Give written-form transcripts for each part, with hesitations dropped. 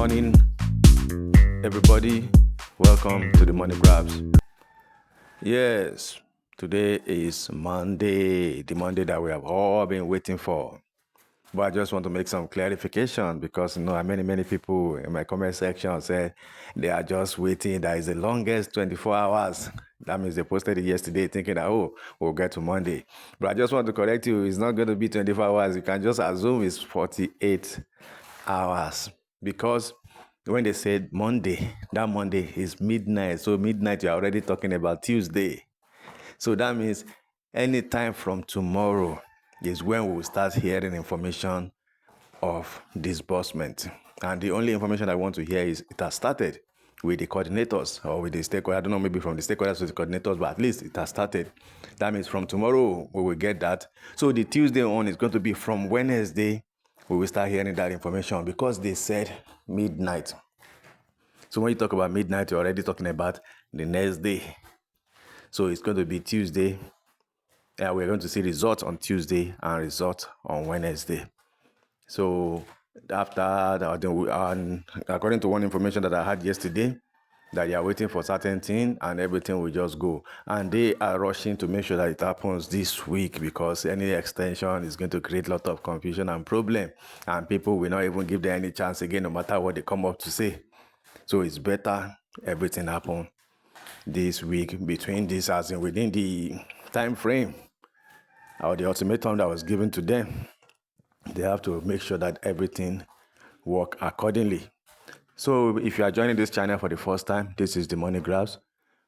morning, everybody. Welcome to the Money Grabs. Yes, today is Monday, the Monday that we have all been waiting for. But I just want to make some clarification because many people in my comment section said they are just waiting. That is the longest 24 hours. That means they posted it yesterday thinking that, we'll get to Monday. But I just want to correct you. It's not going to be 24 hours. You can just assume it's 48 hours. Because when they said Monday, that Monday is midnight. So midnight, you're already talking about Tuesday. So that means anytime from tomorrow is when we will start hearing information of disbursement. And the only information I want to hear is it has started with the coordinators or with the stakeholders. I don't know, maybe from the stakeholders to the coordinators, but at least it has started. That means from tomorrow we will get that. So the Tuesday on is going to be from Wednesday. We will start hearing that information because they said midnight. So when you talk about midnight, you're already talking about the next day. So it's going to be Tuesday. We're going to see results on Tuesday and results on Wednesday. So after that, and according to one information that I had yesterday, that you are waiting for certain thing and everything will just go. And they are rushing to make sure that it happens this week because any extension is going to create a lot of confusion and problem. And people will not even give them any chance again, no matter what they come up to say. So it's better everything happen this week between this, as in within the time frame or the ultimatum that was given to them. They have to make sure that everything work accordingly. So if you are joining this channel for the first time, this is the Money Grabs,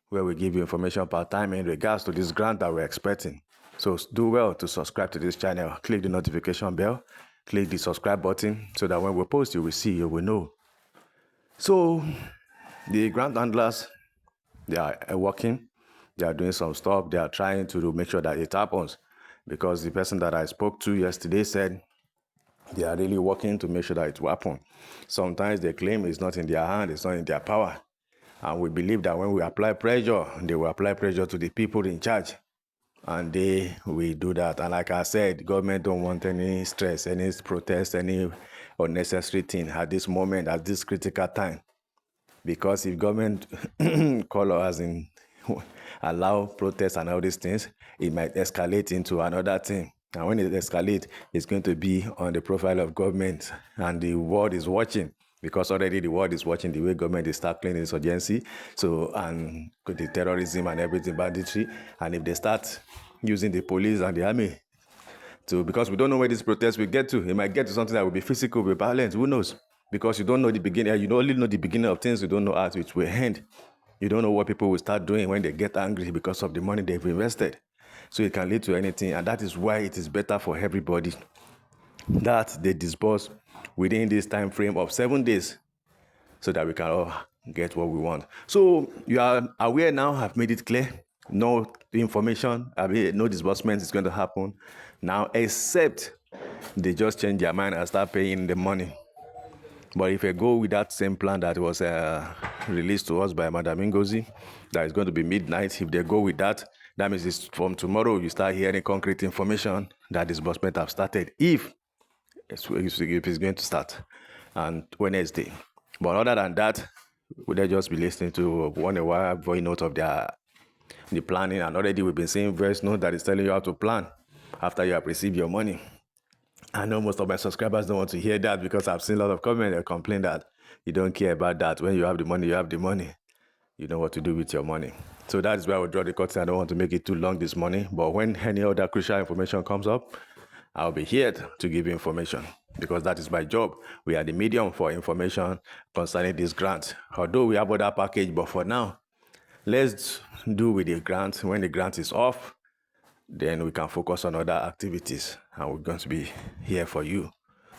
where we give you information per time in regards to this grant that we're expecting. So do well to subscribe to this channel. Click the notification bell, click the subscribe button so that when we post, you will see, you will know. So the grant handlers, they are working. They are doing some stuff. They are trying to make sure that it happens because the person that I spoke to yesterday said they are really working to make sure that it will happen. Sometimes they claim it's not in their hand, it's not in their power. And we believe that when we apply pressure, they will apply pressure to the people in charge. And they will do that. And like I said, government don't want any stress, any protest, any unnecessary thing at this moment, at this critical time. Because if government call us in allow protests and all these things, it might escalate into another thing. And when it escalates, it's going to be on the profile of government. And the world is watching because already the world is watching the way government is tackling insurgency. So, and the terrorism and everything, banditry. And if they start using the police and the army because we don't know where this protest will get to. It might get to something that will be physical, will be violent. Who knows? Because you don't know the beginning. You only know the beginning of things. You don't know how it will end. You don't know what people will start doing when they get angry because of the money they've invested. So it can lead to anything. And that is why it is better for everybody that they disburse within this time frame of 7 days so that we can all get what we want. So you are aware now, I've made it clear. No information, no disbursement is going to happen now, except they just change their mind and start paying the money. But if I go with that same plan that was released to us by Madam Ngozi, that is going to be midnight, if they go with that, that means it's from tomorrow you start hearing concrete information that disbursement have started, if it's going to start on Wednesday. But other than that, would they just be listening to one voice note of the planning? And already we've been seeing voice note that is telling you how to plan after you have received your money. I know most of my subscribers don't want to hear that because I've seen a lot of comments that complain that you don't care about that. When you have the money, you have the money. You know what to do with your money. So that is why I would draw the curtain. I don't want to make it too long this morning. But when any other crucial information comes up, I'll be here to give you information because that is my job. We are the medium for information concerning this grant. Although we have other package, but for now, let's do with the grant. When the grant is off, then we can focus on other activities. And we're going to be here for you.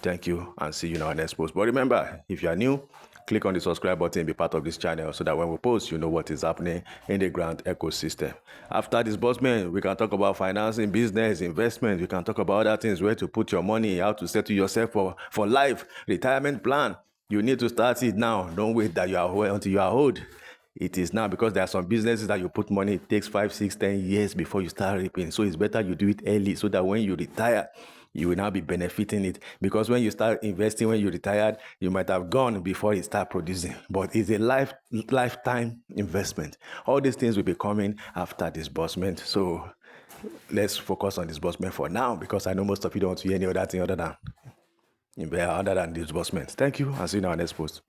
Thank you and see you in our next post. But remember, if you are new, click on the subscribe button and be part of this channel so that when we post, you know what is happening in the grant ecosystem. After disbursement, we can talk about financing, business, investment. We can talk about other things, where to put your money, how to settle yourself for life, retirement plan. You need to start it now. Don't wait that you are until you are old. It is now, because there are some businesses that you put money, it takes 5, 6, 10 years before you start reaping. So it's better you do it early so that when you retire, you will now be benefiting it. Because when you start investing, when you're retired, you might have gone before it start producing. But it's a lifetime investment. All these things will be coming after disbursement. So let's focus on disbursement for now, because I know most of you don't want to hear any other thing other than disbursement. Thank you, and see you in our next post.